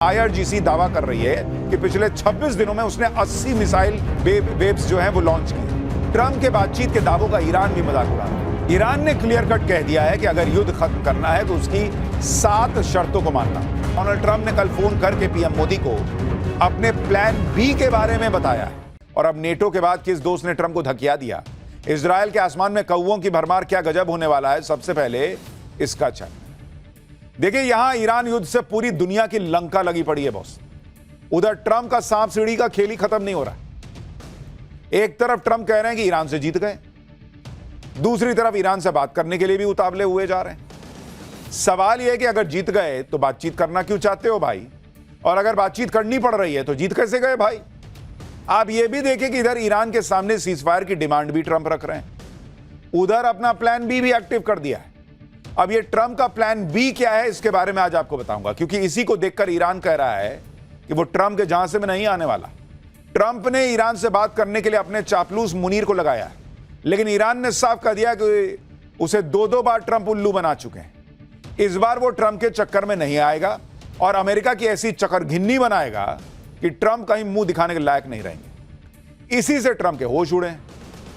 IRGC दावा कर रही है कि पिछले 26 दिनों में उसने 80 मिसाइल वेव्स जो हैं वो लॉन्च की। ट्रंप के बातचीत के दावों का ईरान भी मजाक उड़ा रहा है। ईरान ने क्लियर कट कह दिया है कि अगर युद्ध खत्म करना है तो उसकी 7 शर्तों को मानना। डोनाल्ड ट्रंप ने कल फोन करके पीएम मोदी को अपने प्लान बी के बारे में बताया है। और अब नेटो के बाद किस दोस्त ने ट्रंप को धकिया दिया, इजराइल के आसमान में कौवों की भरमार क्या गजब होने वाला है, सबसे पहले इसका चल। देखिए, यहां ईरान युद्ध से पूरी दुनिया की लंका लगी पड़ी है बॉस। उधर ट्रंप का सांप सीढ़ी का खेल ही खत्म नहीं हो रहा। एक तरफ ट्रंप कह रहे हैं कि ईरान से जीत गए, दूसरी तरफ ईरान से बात करने के लिए भी उतावले हुए जा रहे हैं। सवाल यह है कि अगर जीत गए तो बातचीत करना क्यों चाहते हो भाई, और अगर बातचीत करनी पड़ रही है तो जीत कैसे गए भाई। आप यह भी देखें कि इधर ईरान के सामने सीजफायर की डिमांड भी ट्रंप रख रहे हैं, उधर अपना प्लान बी भी एक्टिव कर दिया है। अब ये ट्रंप का प्लान बी क्या है, इसके बारे में आज आपको बताऊंगा, क्योंकि इसी को देखकर ईरान कह रहा है कि वो ट्रंप के झांसे में नहीं आने वाला। ट्रंप ने ईरान से बात करने के लिए अपने चापलूस मुनीर को लगाया है, लेकिन ईरान ने साफ कह दिया कि उसे 2 बार ट्रंप उल्लू बना चुके हैं। इस बार वो ट्रंप के चक्कर में नहीं आएगा और अमेरिका की ऐसी चक्करघिन्नी बनाएगा कि ट्रंप कहीं मुंह दिखाने के लायक नहीं रहेंगे। इसी से ट्रंप के होश उड़े हैं।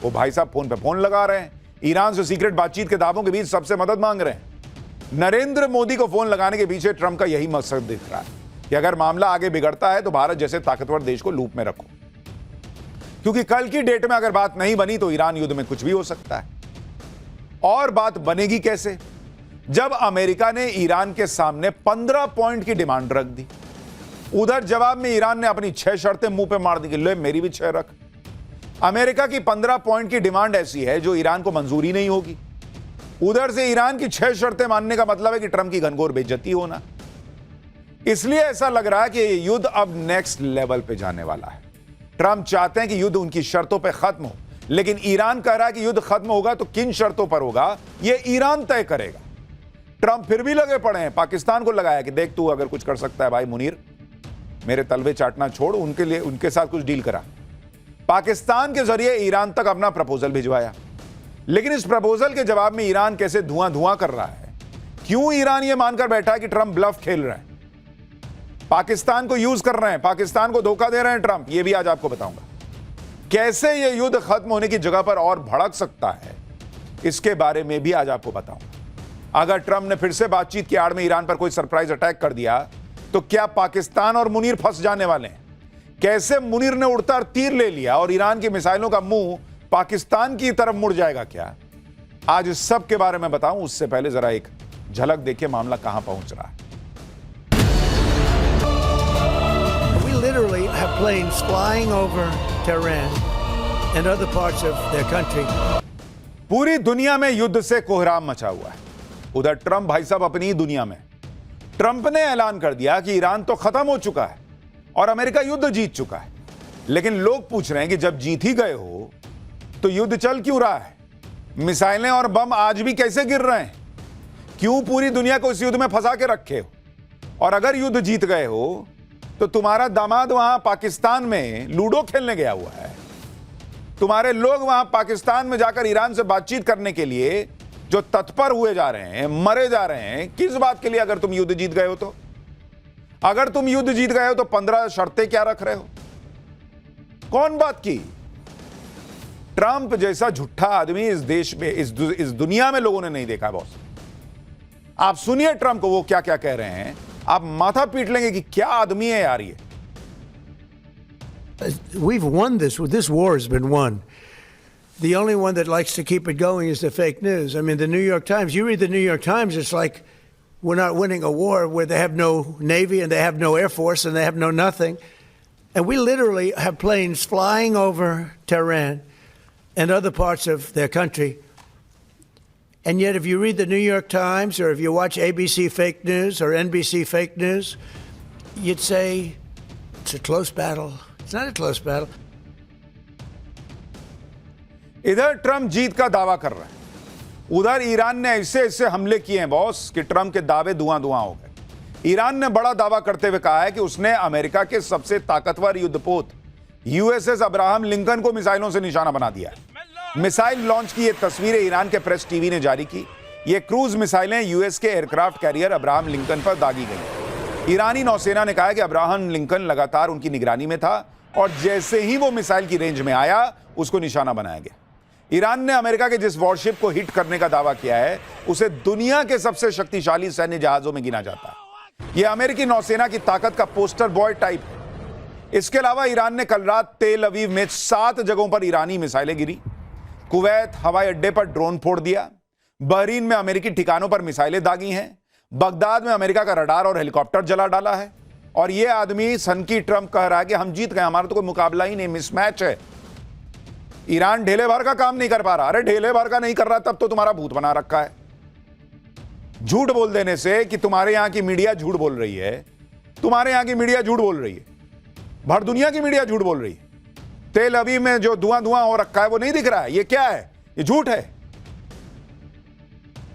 वो भाई साहब फोन पे फोन लगा रहे हैं, ईरान से सीक्रेट बातचीत के दावों के बीच सबसे मदद मांग रहे हैं। नरेंद्र मोदी को फोन लगाने के पीछे ट्रंप का यही मकसद दिख रहा है कि अगर मामला आगे बिगड़ता है तो भारत जैसे ताकतवर देश को लूप में रखो, क्योंकि कल की डेट में अगर बात नहीं बनी तो ईरान युद्ध में कुछ भी हो सकता है। और बात बनेगी कैसे, जब अमेरिका ने ईरान के सामने 15 पॉइंट की डिमांड रख दी, उधर जवाब में ईरान ने अपनी 6 शर्तें मुंह पे मार दी कि ले मेरी भी 6 रख। अमेरिका की 15 पॉइंट की डिमांड ऐसी है जो ईरान को मंजूरी नहीं होगी। उधर से ईरान की 6 शर्तें मानने का मतलब है कि ट्रंप की घनघोर बेइज्जती होना। इसलिए ऐसा लग रहा है कि युद्ध अब नेक्स्ट लेवल पे जाने वाला है। ट्रंप चाहते हैं कि युद्ध उनकी शर्तों पे खत्म हो, लेकिन ईरान कह रहा है कि युद्ध खत्म होगा तो किन शर्तों पर होगा यह ईरान तय करेगा। ट्रंप फिर भी लगे पड़े हैं, पाकिस्तान को लगाया कि देख तू अगर कुछ कर सकता है भाई मुनीर, मेरे तलवे चाटना छोड़, उनके लिए उनके साथ कुछ डील करा। पाकिस्तान के जरिए ईरान तक अपना प्रपोजल भिजवाया, लेकिन इस प्रपोजल के जवाब में ईरान कैसे धुआं धुआं कर रहा है। क्यों ईरान यह मानकर बैठा है कि ट्रंप ब्लफ खेल रहे हैं, पाकिस्तान को यूज कर रहे हैं, पाकिस्तान को धोखा दे रहे हैं ट्रंप, यह भी आज आपको बताऊंगा। कैसे यह युद्ध खत्म होने की जगह पर और भड़क सकता है, इसके बारे में भी आज आपको बताऊंगा। अगर ट्रंप ने फिर से बातचीत की आड़ में ईरान पर कोई सरप्राइज अटैक कर दिया तो क्या पाकिस्तान और मुनीर फंस जाने वाले हैं। कैसे मुनीर ने उड़ता तीर ले लिया और ईरान की मिसाइलों का मुंह पाकिस्तान की तरफ मुड़ जाएगा क्या, आज इस सब के बारे में बताऊं। उससे पहले जरा एक झलक देखिए मामला कहां पहुंच रहा है। We literally have planes flying over Tehran and other parts of their country. पूरी दुनिया में युद्ध से कोहराम मचा हुआ है। उधर ट्रंप भाई साहब अपनी ही दुनिया में। ट्रंप ने ऐलान कर दिया कि ईरान तो खत्म हो चुका है और अमेरिका युद्ध जीत चुका है, लेकिन लोग पूछ रहे हैं कि जब जीत ही गए हो तो युद्ध चल क्यों रहा है, मिसाइलें और बम आज भी कैसे गिर रहे हैं, क्यों पूरी दुनिया को इस युद्ध में फंसा के रखे हो, और अगर युद्ध जीत गए हो तो तुम्हारा दामाद वहां पाकिस्तान में लूडो खेलने गया हुआ है, तुम्हारे लोग वहां पाकिस्तान में जाकर ईरान से बातचीत करने के लिए जो तत्पर हुए जा रहे हैं, मरे जा रहे हैं, किस बात के लिए। अगर तुम युद्ध जीत गए हो तो, अगर तुम युद्ध जीत गए हो तो 15 शर्तें क्या रख रहे हो, कौन बात की। ट्रंप जैसा झूठा आदमी इस देश में, इस दुनिया में लोगों ने नहीं देखा बॉस। आप सुनिए ट्रंप को वो क्या क्या कह रहे हैं, आप माथा पीट लेंगे कि क्या आदमी है यार ये। We've won this. This war has been won. The only one that likes to keep it going is the fake news. I mean, the New York Times, you read the New York Times, it's like we're not winning a war where they have no Navy and they have no Air Force and they have no nothing. And we literally have planes flying over Tehran and other parts of their country. And yet, if you read the New York Times or if you watch ABC fake news or NBC fake news, you'd say it's a close battle. It's not a close battle. इधर Trump जीत का दावा कर रहा है, उधर Iran ने ऐसे ऐसे हमले किए हैं बॉस कि ट्रंप के दावे धुआं धुआं हो गए। ईरान ने बड़ा दावा करते हुए कहा है कि उसने अमेरिका के सबसे ताकतवर युद्धपोत USS अब्राहम लिंकन को मिसाइलों से निशाना बना दिया है। मिसाइल लॉन्च की ये तस्वीरें ईरान के प्रेस टीवी ने जारी की। ये क्रूज मिसाइलें यूएस के एयरक्राफ्ट कैरियर अब्राहम लिंकन पर दागी गई। ईरानी नौसेना ने कहा है कि अब्राहम लिंकन लगातार उनकी निगरानी में था और जैसे ही वो मिसाइल की रेंज में आया उसको निशाना बनाया गया। ईरान ने अमेरिका के जिस वॉरशिप को हिट करने का दावा किया है उसे दुनिया के सबसे शक्तिशाली सैन्य जहाजों में गिना जाता है। यह अमेरिकी नौसेना की ताकत का पोस्टर बॉय टाइप है। इसके अलावा ईरान ने कल रात तेल अवीव में 7 जगहों पर ईरानी मिसाइलें गिरी। कुवैत हवाई अड्डे पर ड्रोन फोड़ दिया। बहरीन में अमेरिकी ठिकानों पर मिसाइलें दागी हैं। बगदाद में अमेरिका का रडार और हेलीकॉप्टर जला डाला है। और यह आदमी सनकी ट्रंप कह रहा है कि हम जीत गए, हमारा तो कोई मुकाबला ही नहीं, मिसमैच है। ईरान ढेले भर का काम नहीं कर पा रहा। अरे ढेले भर का नहीं कर रहा तब तो तुम्हारा भूत बना रखा है। झूठ बोल देने से कि तुम्हारे यहां की मीडिया झूठ बोल रही है, तुम्हारे यहां की मीडिया झूठ बोल रही है, भर दुनिया की मीडिया झूठ बोल रही है। तेल अवीव में जो धुआं धुआं हो रखा है वो नहीं दिख रहा है, ये क्या है? ये झूठ है।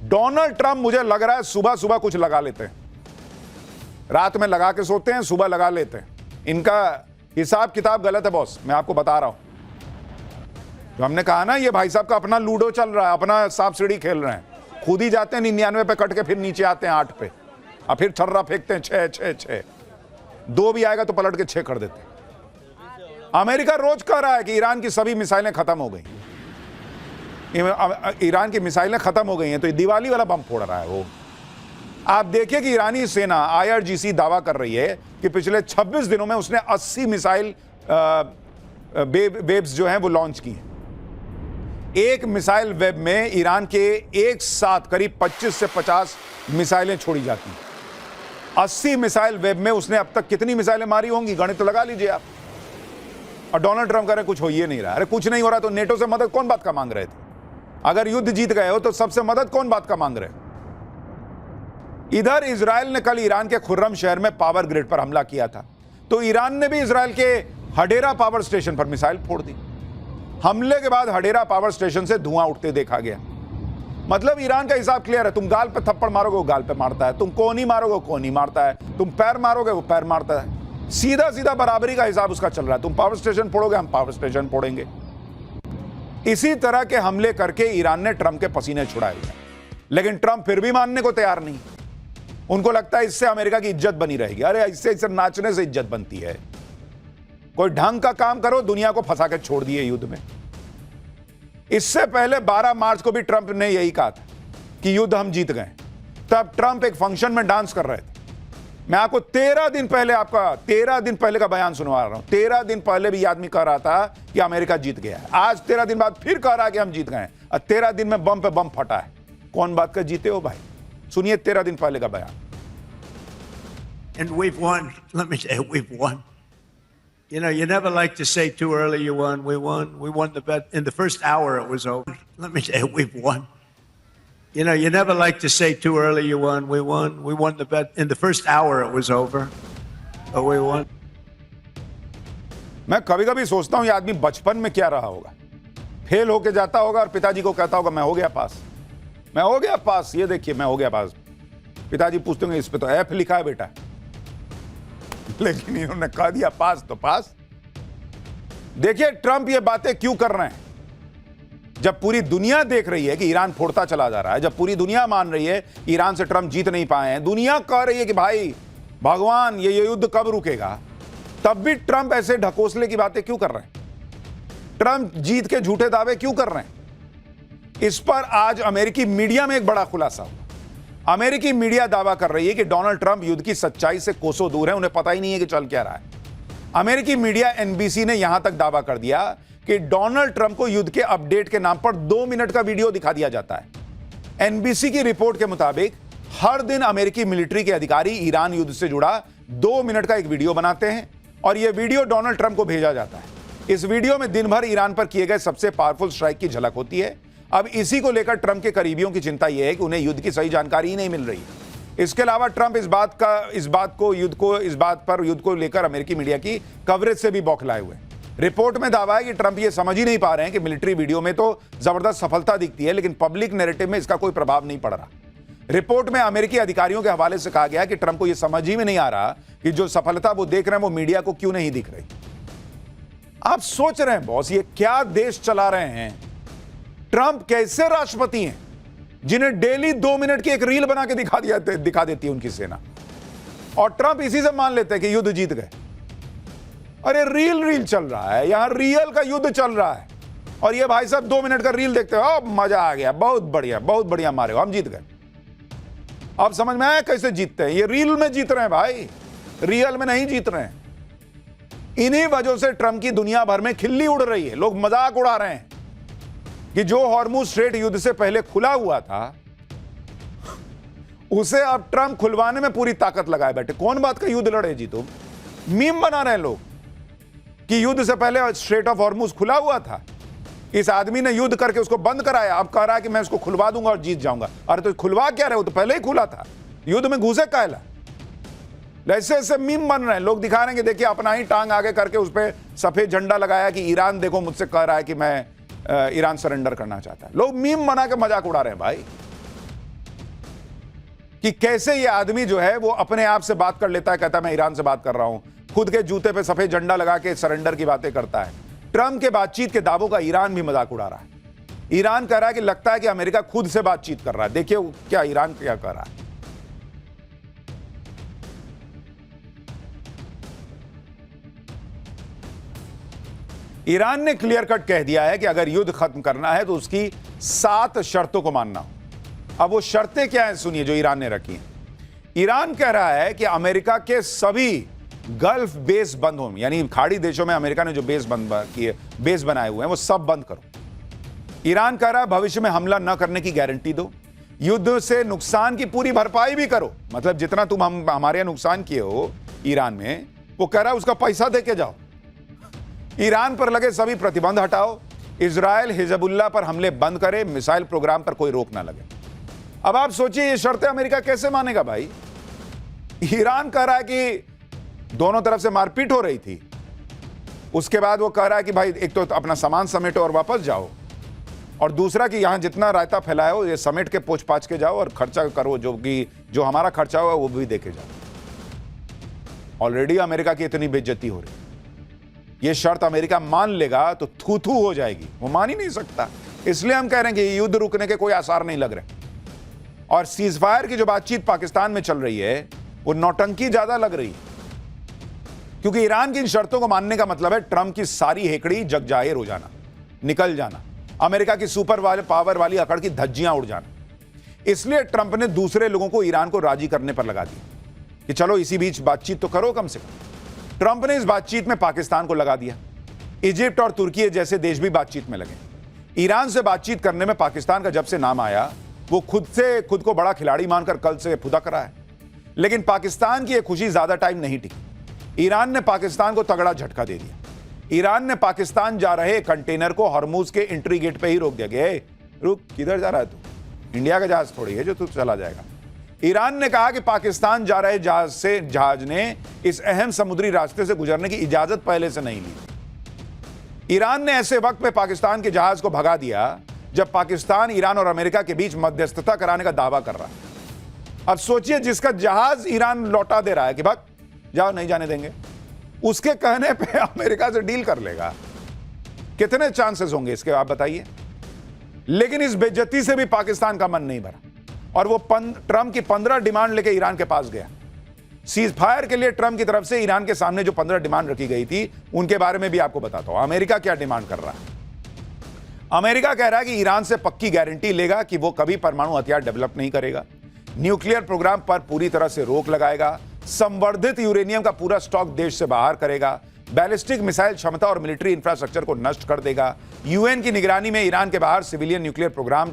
डोनाल्ड ट्रंप मुझे लग रहा है सुबह सुबह कुछ लगा लेते हैं, रात में लगा के सोते हैं, सुबह लगा लेते हैं। इनका हिसाब किताब गलत है बॉस, मैं आपको बता रहा हूं। तो हमने कहा ना ये भाई साहब का अपना लूडो चल रहा है, अपना सांप सीढ़ी खेल रहे हैं। खुद ही जाते हैं 99 पे कट के फिर नीचे आते हैं 8 पे और फिर छर्रा फेंकते हैं 6 6 6। 2 भी आएगा तो पलट के 6 कर देते हैं। अमेरिका रोज कह रहा है कि ईरान की सभी मिसाइलें खत्म हो गई, ईरान की मिसाइलें खत्म हो गई हैं, तो ये दिवाली वाला बम फोड़ रहा है वो। आप देखिए कि ईरानी सेना IRGC दावा कर रही है कि पिछले 26 दिनों में उसने 80 मिसाइल वेव्स जो हैं वो लॉन्च की हैं। एक मिसाइल वेब में ईरान के एक साथ करीब 25 से 50 मिसाइलें छोड़ी जाती हैं। 80 मिसाइल वेब में उसने अब तक कितनी मिसाइलें मारी होंगी, गणित तो लगा लीजिए आप। और डोनाल्ड ट्रंप कह रहे कुछ हो ही नहीं रहा। अरे कुछ नहीं हो रहा तो नेटो से मदद कौन बात का मांग रहे थे? अगर युद्ध जीत गए हो तो सबसे मदद कौन बात का मांग रहे? इधर इजराइल ने कल ईरान के खुर्रम शहर में पावर ग्रिड पर हमला किया था, तो ईरान ने भी इजराइल के हडेरा पावर स्टेशन पर मिसाइल फोड़ दी। हमले के बाद हडेरा पावर स्टेशन से धुआं उठते देखा गया। मतलब ईरान का हिसाब क्लियर है, तुम गाल पे थप्पड़ मारोगे वो गाल पे मारता है, तुम कोहनी मारोगे वो कोहनी मारता है, तुम पैर मारोगे वो पैर मारता है। सीधा सीधा बराबरी का हिसाब उसका चल रहा है। तुम पावर स्टेशन फोड़ोगे हम पावर स्टेशन फोड़ेंगे। इसी तरह के हमले करके ईरान ने ट्रंप के पसीने छुड़ाए हुए, लेकिन ट्रंप फिर भी मानने को तैयार नहीं। उनको लगता है इससे अमेरिका की इज्जत बनी रहेगी। अरे इससे नाचने से इज्जत बनती है। कोई ढंग का काम करो, दुनिया को फंसा के छोड़ दिए युद्ध में। इससे पहले 12 मार्च को भी ट्रंप ने यही कहा था कि युद्ध हम जीत गए। तब ट्रंप एक फंक्शन में डांस कर रहे थे। मैं आपको 13 दिन पहले का बयान सुनवा रहा हूं। 13 दिन पहले भी आदमी कह रहा था कि अमेरिका जीत गया है। आज 13 दिन बाद फिर कह रहा है कि हम जीत गए और 13 दिन में बम पे बम फटा है। कौन बात का जीते हो भाई? सुनिए 13 दिन पहले का बयान। And we've won. Let me say, we've won. You know, you never like to say too early you won. We won. We won the bet. In the first hour, it was over. Let me say, we've won. You know, you never like to say too early you won. We won. We won the bet. In the first hour, it was over. But we won. मैं कभी-कभी सोचता हूं ये आदमी बचपन में क्या रहा होगा। फेल होके जाता होगा और पिताजी को कहता होगा मैं हो गया पास, मैं हो गया पास, ये देखिए मैं हो गया पास। पिताजी पूछते होंगे इस पे तो F लिखा है बेटा, लेकिन इन्होंने कह दिया पास तो पास। देखिए ट्रंप ये बातें क्यों कर रहे हैं। जब पूरी दुनिया देख रही है कि ईरान फोड़ता चला जा रहा है, जब पूरी दुनिया मान रही है ईरान से ट्रंप जीत नहीं पाए हैं, दुनिया कह रही है कि भाई भगवान ये युद्ध कब रुकेगा, तब भी ट्रंप ऐसे ढकोसले की बातें क्यों कर रहे हैं? ट्रंप जीत के झूठे दावे क्यों कर रहे हैं? इस पर आज अमेरिकी मीडिया में एक बड़ा खुलासा हुआ। अमेरिकी मीडिया दावा कर रही है कि डोनाल्ड ट्रंप युद्ध की सच्चाई से कोसों दूर है, उन्हें पता ही नहीं है कि चल क्या रहा है। अमेरिकी मीडिया NBC ने यहां तक दावा कर दिया कि डोनाल्ड ट्रंप को युद्ध के अपडेट के नाम पर 2 मिनट का वीडियो दिखा दिया जाता है। NBC की रिपोर्ट के मुताबिक हर दिन अमेरिकी मिलिट्री के अधिकारी ईरान युद्ध से जुड़ा 2 मिनट का एक वीडियो बनाते हैं और यह वीडियो डोनाल्ड ट्रंप को भेजा जाता है। इस वीडियो में दिन भर ईरान पर किए गए सबसे पावरफुल स्ट्राइक की झलक होती है। अब इसी को लेकर ट्रंप के करीबियों की चिंता यह है कि उन्हें युद्ध की सही जानकारी ही नहीं मिल रही है। इसके अलावा ट्रंप इस बात पर युद्ध को लेकर अमेरिकी मीडिया की कवरेज से भी बौखलाए हुए। रिपोर्ट में दावा है कि ट्रंप ये समझ ही नहीं पा रहे हैं कि मिलिट्री वीडियो में तो जबरदस्त सफलता दिखती है, लेकिन पब्लिक नैरेटिव में इसका कोई प्रभाव नहीं पड़ रहा। रिपोर्ट में अमेरिकी अधिकारियों के हवाले से कहा गया कि ट्रंप को यह समझ ही में नहीं आ रहा कि जो सफलता वो देख रहे हैं वो मीडिया को क्यों नहीं दिख रही। आप सोच रहे हैं बॉस ये क्या देश चला रहे हैं? ट्रंप कैसे राष्ट्रपति हैं जिन्हें डेली 2 मिनट की एक रील बना के दिखा देती है उनकी सेना? और ट्रंप इसी से मान लेते हैं कि युद्ध जीत गए। अरे रील चल रहा है यहां, रियल का युद्ध चल रहा है और ये भाई साहब 2 मिनट का रील देखते हो, मजा आ गया, बहुत बढ़िया मारे हो, हम जीत गए। अब समझ में आया कैसे जीतते हैं? ये रील में जीत रहे हैं भाई, रियल में नहीं जीत रहे हैं। इन्हीं वजहों से ट्रंप की दुनिया भर में खिल्ली उड़ रही है, लोग मजाक उड़ा रहे हैं कि जो हॉर्मुज स्ट्रेट युद्ध से पहले खुला हुआ था उसे अब ट्रंप खुलवाने में पूरी ताकत लगाए बैठे। कौन बात का युद्ध लड़े जी तुम? मीम बना रहे हैं लोग कि युद्ध से पहले स्ट्रेट ऑफ हॉर्मुज खुला हुआ था, इस आदमी ने युद्ध करके उसको बंद कराया, अब कह रहा है कि मैं उसको खुलवा दूंगा और जीत जाऊंगा। अरे तो खुलवा क्या रहे हो, तो पहले ही खुला था, युद्ध में घुसे कायला। ऐसे ऐसे मीम बन रहे हैं, लोग दिखा रहे हैं कि देखिए अपना ही टांग आगे करके उस पर सफेद झंडा लगाया कि ईरान देखो मुझसे कह रहा है कि मैं ईरान सरेंडर करना चाहता है। लोग मीम बना के मजाक उड़ा रहे हैं भाई कि कैसे ये आदमी जो है वो अपने आप से बात कर लेता है, कहता है मैं ईरान से बात कर रहा हूं, खुद के जूते पे सफेद झंडा लगा के सरेंडर की बातें करता है। ट्रंप के बातचीत के दावों का ईरान भी मजाक उड़ा रहा है। ईरान कह रहा है कि लगता है कि अमेरिका खुद से बातचीत कर रहा है। देखिए क्या ईरान क्या कर रहा है। ईरान ने क्लियर कट कह दिया है कि अगर युद्ध खत्म करना है तो उसकी 7 शर्तों को मानना हो। अब वो शर्तें क्या हैं सुनिए जो ईरान ने रखी हैं। ईरान कह रहा है कि अमेरिका के सभी गल्फ बेस बंद हो, यानी खाड़ी देशों में अमेरिका ने जो बेस बनाए हुए हैं वो सब बंद करो। ईरान कह रहा है भविष्य में हमला न करने की गारंटी दो, युद्ध से नुकसान की पूरी भरपाई भी करो। मतलब जितना तुम हमारे यहां नुकसान किए हो ईरान में, वो कह रहा है उसका पैसा दे के जाओ। ईरान पर लगे सभी प्रतिबंध हटाओ, इजराइल हिजबुल्लाह पर हमले बंद करे, मिसाइल प्रोग्राम पर कोई रोक ना लगे। अब आप सोचिए ये शर्तें अमेरिका कैसे मानेगा भाई? ईरान कह रहा है कि दोनों तरफ से मारपीट हो रही थी, उसके बाद वो कह रहा है कि भाई एक तो अपना सामान समेटो और वापस जाओ, और दूसरा कि यहां जितना रायता फैलाया हो ये समेट के पोछ पाछ के जाओ और खर्चा करो, जो हमारा खर्चा हुआ वो भी देके जाओ। ऑलरेडी अमेरिका की इतनी बेइज्जती हो रही, ये शर्त अमेरिका मान लेगा तो थू थू हो जाएगी, वो मान ही नहीं सकता। इसलिए हम कह रहे हैं कि युद्ध रुकने के कोई आसार नहीं लग रहे, और सीजफायर की जो बातचीत पाकिस्तान में चल रही है वो नौटंकी ज्यादा लग रही है, क्योंकि ईरान की इन शर्तों को मानने का मतलब है ट्रंप की सारी हेकड़ी जग जाहिर हो जाना, निकल जाना, अमेरिका की सुपर पावर वाली अकड़ की धज्जियां उड़ जाना। इसलिए ट्रंप ने दूसरे लोगों को ईरान को राजी करने पर लगा दिया कि चलो इसी बीच बातचीत तो करो कम से कम। ट्रंप ने इस बातचीत में पाकिस्तान को लगा दिया, इजिप्ट और तुर्की जैसे देश भी बातचीत में लगे। ईरान से बातचीत करने में पाकिस्तान का जब से नाम आया वो खुद को बड़ा खिलाड़ी मानकर कल से फुदक रहा है, लेकिन पाकिस्तान की यह खुशी ज्यादा टाइम नहीं टिकी। ईरान ने पाकिस्तान को तगड़ा झटका दे दिया। ईरान ने पाकिस्तान जा रहे कंटेनर को हॉर्मुज के एंट्री गेट पे ही रोक दिया गया। रुक, किधर जा रहा है तू? इंडिया का जहाज थोड़ी है जो तू चला जाएगा। ईरान ने कहा कि पाकिस्तान जा रहे जहाज ने इस अहम समुद्री रास्ते से गुजरने की इजाजत पहले से नहीं ली। ईरान ने ऐसे वक्त में पाकिस्तान के जहाज को भगा दिया जब पाकिस्तान ईरान और अमेरिका के बीच मध्यस्थता कराने का दावा कर रहा है। अब सोचिए जिसका जहाज ईरान लौटा दे रहा है कि भाग जाओ नहीं जाने देंगे, उसके कहने पे अमेरिका से डील कर लेगा। कितने चांसेस होंगे इसके आप बताइए। लेकिन इस बेइज्जती से भी पाकिस्तान का मन नहीं भरा और वो ट्रंप की 15 डिमांड लेके ईरान के पास गया। सीज फायर के लिए ट्रंप की तरफ से ईरान के सामने जो 15 डिमांड रखी गई थी उनके बारे में भी आपको बताता हूं। अमेरिका क्या डिमांड कर रहा है? अमेरिका कह रहा है कि ईरान से पक्की गारंटी लेगा कि वो कभी परमाणु हथियार डेवलप नहीं करेगा, न्यूक्लियर प्रोग्राम पर पूरी तरह से रोक लगाएगा, संवर्धित यूरेनियम का पूरा स्टॉक देश से बाहर करेगा, बैलिस्टिक मिसाइल क्षमता और मिलिट्री इंफ्रास्ट्रक्चर को नष्ट कर देगा, यूएन की निगरानी में ईरान के बाहर सिविलियन न्यूक्लियर प्रोग्राम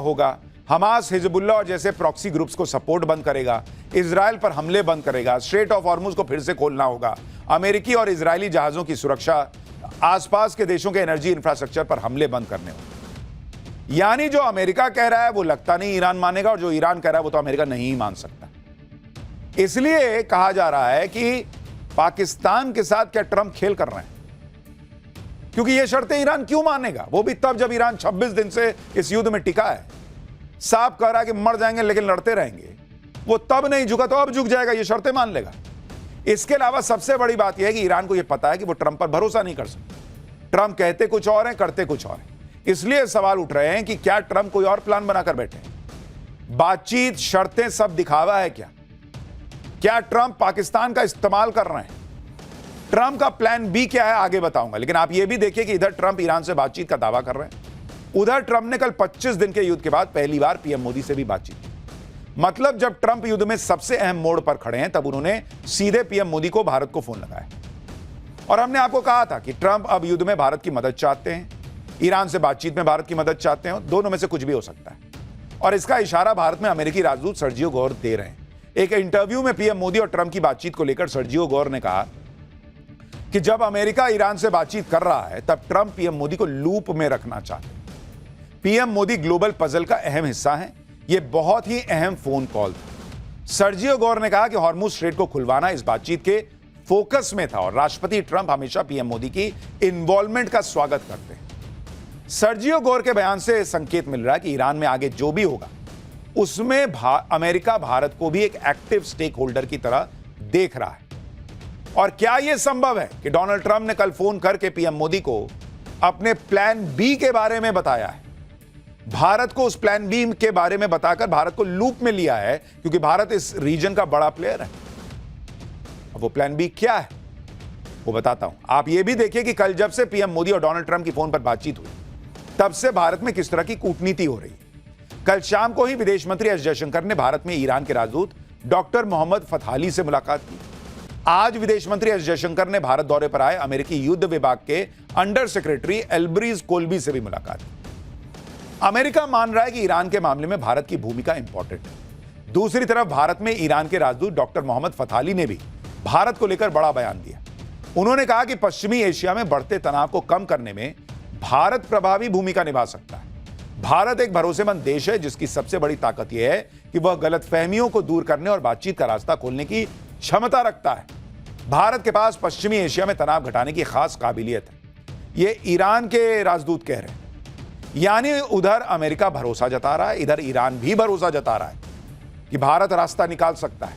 होगा, हमास हिजबुल्लाह और जैसे प्रॉक्सी ग्रुप्स को सपोर्ट बंद करेगा, इजराइल पर हमले बंद करेगा, स्ट्रेट ऑफ हॉर्मुज को फिर से खोलना होगा, अमेरिकी और इजरायली जहाजों की सुरक्षा, आसपास के देशों के एनर्जी इंफ्रास्ट्रक्चर पर हमले बंद करने होंगे। यानी जो अमेरिका कह रहा है वो लगता नहीं ईरान मानेगा, और जो ईरान कह रहा है वो तो अमेरिका नहीं मान सकता। इसलिए कहा जा रहा है कि पाकिस्तान के साथ क्या ट्रंप खेल कर रहे हैं, क्योंकि ये शर्तें ईरान क्यों मानेगा? वो भी तब जब ईरान 26 दिन से इस युद्ध में टिका है, साफ कह रहा है कि मर जाएंगे लेकिन लड़ते रहेंगे। वो तब नहीं झुका तो अब झुक जाएगा, ये शर्तें मान लेगा। इसके अलावा सबसे बड़ी बात यह है कि ईरान को यह पता है कि वो ट्रंप पर भरोसा नहीं कर सकते। ट्रंप कहते कुछ और हैं, करते कुछ और हैं। इसलिए सवाल उठ रहे हैं कि क्या ट्रंप कोई और प्लान बनाकर बैठे हैं? बातचीत, शर्तें सब दिखावा है क्या? क्या ट्रंप पाकिस्तान का इस्तेमाल कर रहे हैं? ट्रंप का प्लान बी क्या है आगे बताऊंगा, लेकिन आप यह भी देखिए कि इधर ट्रंप ईरान से बातचीत का दावा कर रहे हैं, उधर ट्रंप ने कल 25 दिन के युद्ध के बाद पहली बार पीएम मोदी से भी बातचीत की। मतलब जब ट्रंप युद्ध में सबसे अहम मोड़ पर खड़े हैं तब उन्होंने सीधे पीएम मोदी को भारत को फोन लगाया। और हमने आपको कहा था कि ट्रंप अब युद्ध में भारत की मदद चाहते हैं, ईरान से बातचीत में भारत की मदद चाहते हैं, दोनों में से कुछ भी हो सकता है। और इसका इशारा भारत में अमेरिकी राजदूत सर्जियो गोर दे रहे हैं। एक इंटरव्यू में पीएम मोदी और ट्रंप की बातचीत को लेकर सर्जियो गोर ने कहा कि जब अमेरिका ईरान से बातचीत कर रहा है तब ट्रंप पीएम मोदी को लूप में रखना चाहते हैं। पीएम मोदी ग्लोबल पजल का अहम हिस्सा है, यह बहुत ही अहम फोन कॉल था। सर्जियो गोर ने कहा कि हॉर्मुज स्ट्रेट को खुलवाना इस बातचीत के फोकस में था और राष्ट्रपति ट्रंप हमेशा पीएम मोदी की इन्वॉल्वमेंट का स्वागत करते हैं। सर्जियो गोर के बयान से संकेत मिल रहा है कि ईरान में आगे जो भी होगा उसमें अमेरिका भारत को भी एक एक्टिव स्टेक होल्डर की तरह देख रहा है। और क्या यह संभव है कि डोनाल्ड ट्रंप ने कल फोन करके पीएम मोदी को अपने प्लान बी के बारे में बताया है, भारत को उस प्लान बी के बारे में बताकर भारत को लूप में लिया है, क्योंकि भारत इस रीजन का बड़ा प्लेयर है। अब वो प्लान बी क्या है वो बताता हूं। आप ये भी देखिए कि कल जब से पीएम मोदी और डोनाल्ड ट्रंप की फोन पर बातचीत हुई तब से भारत में किस तरह की कूटनीति हो रही है। कल शाम को ही विदेश मंत्री एस जयशंकर ने भारत में ईरान के राजदूत डॉक्टर मोहम्मद फतहाली से मुलाकात की। आज विदेश मंत्री एस जयशंकर ने भारत दौरे पर आए अमेरिकी युद्ध विभाग के अंडर सेक्रेटरी एल्ब्रिज कोल्बी से भी मुलाकात की। अमेरिका मान रहा है कि ईरान के मामले में भारत की भूमिका इंपॉर्टेंट है। दूसरी तरफ भारत में ईरान के राजदूत डॉक्टर मोहम्मद फतहाली ने भी भारत को लेकर बड़ा बयान दिया। उन्होंने कहा कि पश्चिमी एशिया में बढ़ते तनाव को कम करने में भारत प्रभावी भूमिका निभा सकता है। भारत एक भरोसेमंद देश है जिसकी सबसे बड़ी ताकत यह है कि वह गलतफहमियों को दूर करने और बातचीत का रास्ता खोलने की क्षमता रखता है। भारत के पास पश्चिमी एशिया में तनाव घटाने की खास काबिलियत है, यह ईरान के राजदूत कह रहे हैं। यानी उधर अमेरिका भरोसा जता रहा है, इधर ईरान भी भरोसा जता रहा है कि भारत रास्ता निकाल सकता है।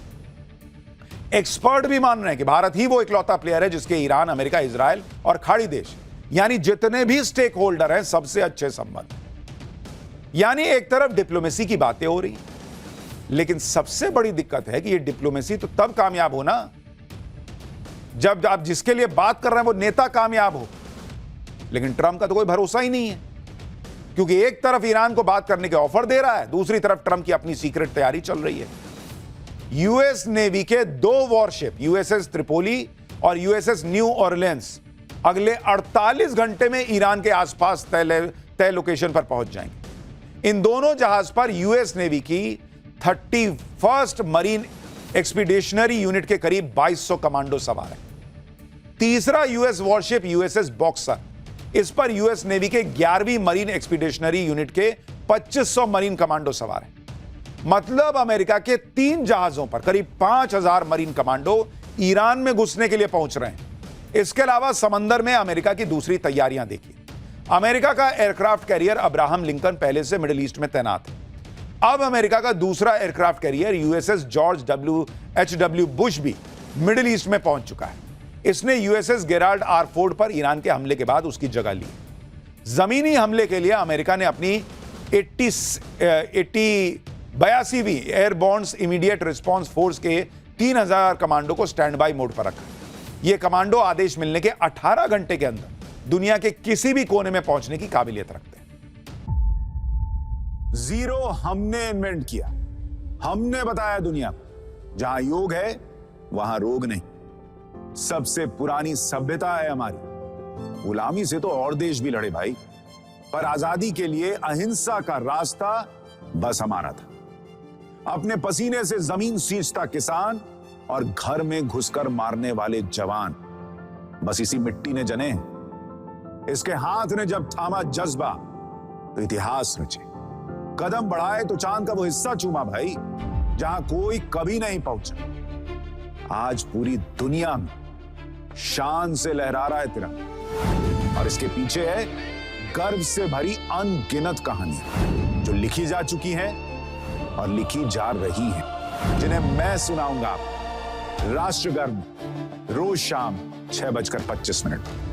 एक्सपर्ट भी मान रहे हैं कि भारत ही वो इकलौता प्लेयर है जिसके ईरान, अमेरिका, इजराइल और खाड़ी देश यानी जितने भी स्टेक होल्डर हैं सबसे अच्छे संबंध। यानी एक तरफ डिप्लोमेसी की बातें हो रही, लेकिन सबसे बड़ी दिक्कत है कि ये डिप्लोमेसी तो तब कामयाब हो ना जब आप जिसके लिए बात कर रहे हैं वो नेता कामयाब हो। लेकिन ट्रंप का तो कोई भरोसा ही नहीं है, क्योंकि एक तरफ ईरान को बात करने के ऑफर दे रहा है, दूसरी तरफ ट्रंप की अपनी सीक्रेट तैयारी चल रही है। यूएस नेवी के 2 वॉरशिप यूएसएस त्रिपोली और यूएसएस न्यू ऑरलियंस अगले 48 घंटे में ईरान के आसपास तय लोकेशन पर पहुंच जाएंगे। इन दोनों जहाज पर यूएस नेवी की 31st मरीन एक्सपीडिशनरी यूनिट के करीब 2200 कमांडो सवार हैं। तीसरा यूएस वॉरशिप यूएसएस बॉक्सर, इस पर यूएस नेवी के 11वीं मरीन एक्सपीडिशनरी यूनिट के 2500 मरीन कमांडो सवार हैं। मतलब अमेरिका के 3 जहाजों पर करीब 5000 मरीन कमांडो ईरान में घुसने के लिए पहुंच रहे हैं। इसके अलावा समंदर में अमेरिका की दूसरी तैयारियां देखिए। अमेरिका का एयरक्राफ्ट कैरियर अब्राहम लिंकन पहले से मिडिल ईस्ट में तैनात है। अब अमेरिका का दूसरा aircraft carrier USS George H.W. Bush भी मिडिल ईस्ट में पहुंच चुका है। इसने यूएसएस गेराल्ड आर फोर्ड पर ईरान के हमले के बाद उसकी जगह ली। जमीनी हमले के लिए अमेरिका ने अपनी 82वीं एयरबोर्न इमीडिएट रिस्पांस फोर्स के 3000 कमांडो को स्टैंड बाय मोड पर रखा। ये कमांडो आदेश मिलने के 18 घंटे के अंदर दुनिया के किसी भी कोने में पहुंचने की काबिलियत रखते हैं। जीरो हमने इन्वेंट किया, हमने बताया दुनिया को जहां योग है वहां रोग नहीं। सबसे पुरानी सभ्यता है हमारी। गुलामी से तो और देश भी लड़े भाई, पर आजादी के लिए अहिंसा का रास्ता बस हमारा था। अपने पसीने से जमीन सींचता किसान और घर में घुसकर मारने वाले जवान, बस इसी मिट्टी ने जने। इसके हाथ ने जब थामा जज्बा तो इतिहास रचे। कदम बढ़ाए तो चांद का वो हिस्सा चूमा भाई जहां कोई कभी नहीं पहुंचा। आज पूरी दुनिया में शान से लहरा रहा है तिरंगा, और इसके पीछे है गर्व से भरी अनगिनत कहानियां जो लिखी जा चुकी हैं और लिखी जा रही हैं, जिन्हें मैं सुनाऊंगा राष्ट्रगर्व रोज शाम 6:25 पर।